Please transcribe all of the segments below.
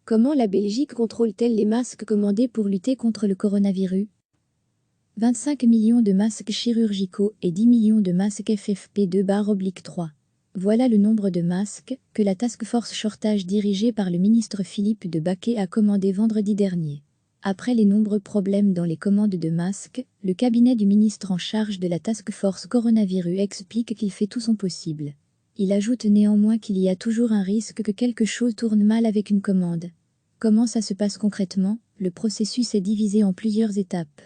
Comment la Belgique contrôle-t-elle les masques commandés pour lutter contre le coronavirus? 25 millions de masques chirurgicaux et 10 millions de masques FFP2/3. Voilà le nombre de masques que la Task Force Shortage dirigée par le ministre Philippe de Baquet a commandé vendredi dernier. Après les nombreux problèmes dans les commandes de masques, le cabinet du ministre en charge de la Task Force Coronavirus explique qu'il fait tout son possible. Il ajoute néanmoins qu'il y a toujours un risque que quelque chose tourne mal avec une commande. Comment ça se passe concrètement? Le processus est divisé en plusieurs étapes.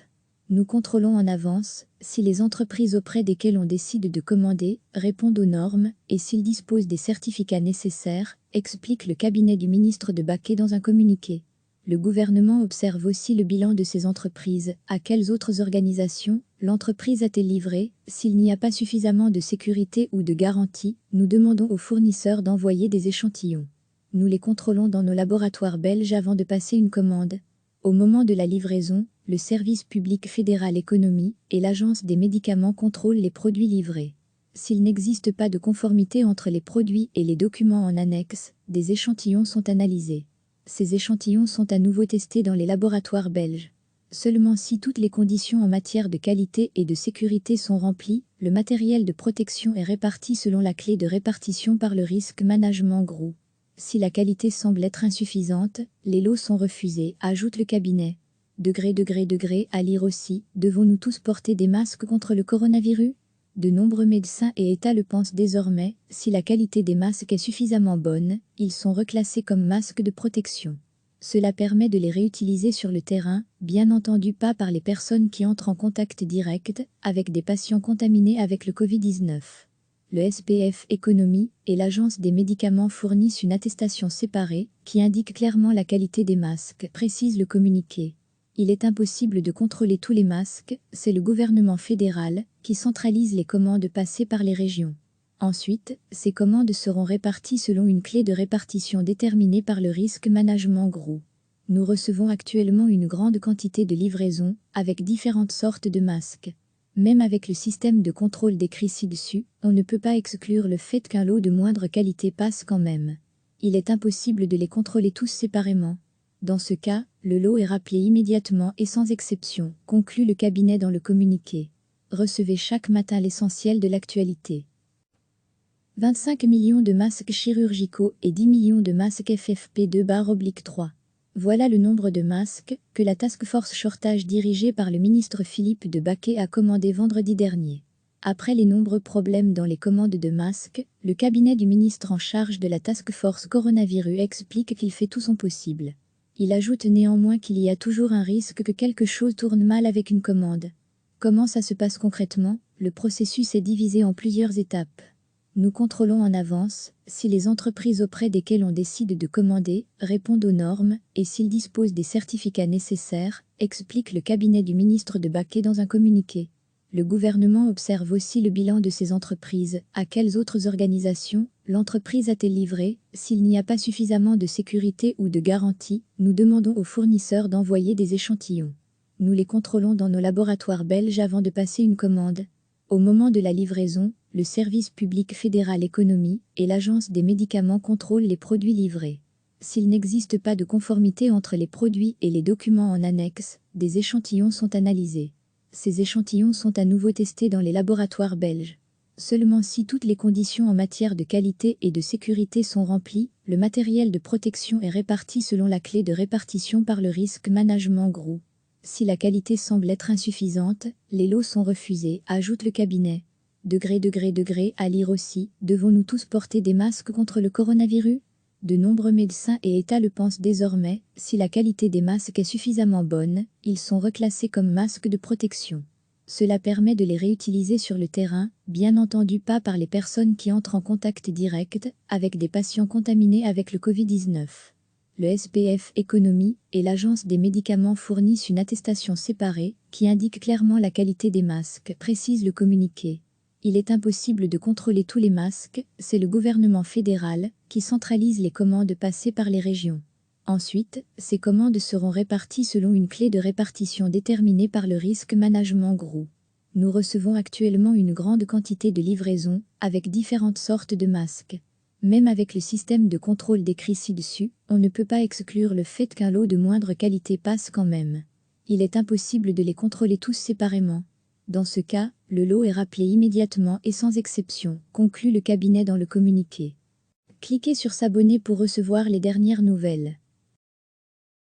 Nous contrôlons en avance si les entreprises auprès desquelles on décide de commander répondent aux normes et s'ils disposent des certificats nécessaires, explique le cabinet du ministre de Baquet dans un communiqué. Le gouvernement observe aussi le bilan de ces entreprises, à quelles autres organisations l'entreprise a-t-elle livré, s'il n'y a pas suffisamment de sécurité ou de garantie, nous demandons aux fournisseurs d'envoyer des échantillons. Nous les contrôlons dans nos laboratoires belges avant de passer une commande. Au moment de la livraison, le service public fédéral économie et l'agence des médicaments contrôlent les produits livrés. S'il n'existe pas de conformité entre les produits et les documents en annexe, des échantillons sont analysés. Ces échantillons sont à nouveau testés dans les laboratoires belges. Seulement si toutes les conditions en matière de qualité et de sécurité sont remplies, le matériel de protection est réparti selon la clé de répartition par le Risk Management Group. Si la qualité semble être insuffisante, les lots sont refusés, ajoute le cabinet. À lire aussi, devons-nous tous porter des masques contre le coronavirus? De nombreux médecins et États le pensent désormais, si la qualité des masques est suffisamment bonne, ils sont reclassés comme masques de protection. Cela permet de les réutiliser sur le terrain, bien entendu pas par les personnes qui entrent en contact direct avec des patients contaminés avec le Covid-19. Le SPF Économie et l'Agence des médicaments fournissent une attestation séparée qui indique clairement la qualité des masques, précise le communiqué. Il est impossible de contrôler tous les masques, c'est le gouvernement fédéral qui centralise les commandes passées par les régions. Ensuite, ces commandes seront réparties selon une clé de répartition déterminée par le Risk Management Group. Nous recevons actuellement une grande quantité de livraisons avec différentes sortes de masques. Même avec le système de contrôle décrit ci-dessus, on ne peut pas exclure le fait qu'un lot de moindre qualité passe quand même. Il est impossible de les contrôler tous séparément. Dans ce cas, le lot est rappelé immédiatement et sans exception, conclut le cabinet dans le communiqué. Recevez chaque matin l'essentiel de l'actualité. 25 millions de masques chirurgicaux et 10 millions de masques FFP2/3. Voilà le nombre de masques que la Task Force Shortage dirigée par le ministre Philippe de Baquet a commandé vendredi dernier. Après les nombreux problèmes dans les commandes de masques, le cabinet du ministre en charge de la Task Force Coronavirus explique qu'il fait tout son possible. Il ajoute néanmoins qu'il y a toujours un risque que quelque chose tourne mal avec une commande. Comment ça se passe concrètement? Le processus est divisé en plusieurs étapes. Nous contrôlons en avance si les entreprises auprès desquelles on décide de commander répondent aux normes et s'ils disposent des certificats nécessaires, explique le cabinet du ministre de Baquet dans un communiqué. Le gouvernement observe aussi le bilan de ces entreprises, à quelles autres organisations l'entreprise a-t-elle livré, s'il n'y a pas suffisamment de sécurité ou de garantie, nous demandons aux fournisseurs d'envoyer des échantillons. Nous les contrôlons dans nos laboratoires belges avant de passer une commande. Au moment de la livraison, le service public fédéral économie et l'agence des médicaments contrôlent les produits livrés. S'il n'existe pas de conformité entre les produits et les documents en annexe, des échantillons sont analysés. Ces échantillons sont à nouveau testés dans les laboratoires belges. Seulement si toutes les conditions en matière de qualité et de sécurité sont remplies, le matériel de protection est réparti selon la clé de répartition par le Risk Management Group. Si la qualité semble être insuffisante, les lots sont refusés, ajoute le cabinet. À lire aussi, devons-nous tous porter des masques contre le coronavirus? De nombreux médecins et États le pensent désormais, si la qualité des masques est suffisamment bonne, ils sont reclassés comme masques de protection. Cela permet de les réutiliser sur le terrain, bien entendu pas par les personnes qui entrent en contact direct avec des patients contaminés avec le Covid-19. Le SPF Économie et l'Agence des médicaments fournissent une attestation séparée qui indique clairement la qualité des masques, précise le communiqué. Il est impossible de contrôler tous les masques, c'est le gouvernement fédéral qui centralise les commandes passées par les régions. Ensuite, ces commandes seront réparties selon une clé de répartition déterminée par le Risk Management Group. Nous recevons actuellement une grande quantité de livraisons avec différentes sortes de masques. Même avec le système de contrôle décrit ci-dessus, on ne peut pas exclure le fait qu'un lot de moindre qualité passe quand même. Il est impossible de les contrôler tous séparément. Dans ce cas, le lot est rappelé immédiatement et sans exception, conclut le cabinet dans le communiqué. Cliquez sur s'abonner pour recevoir les dernières nouvelles.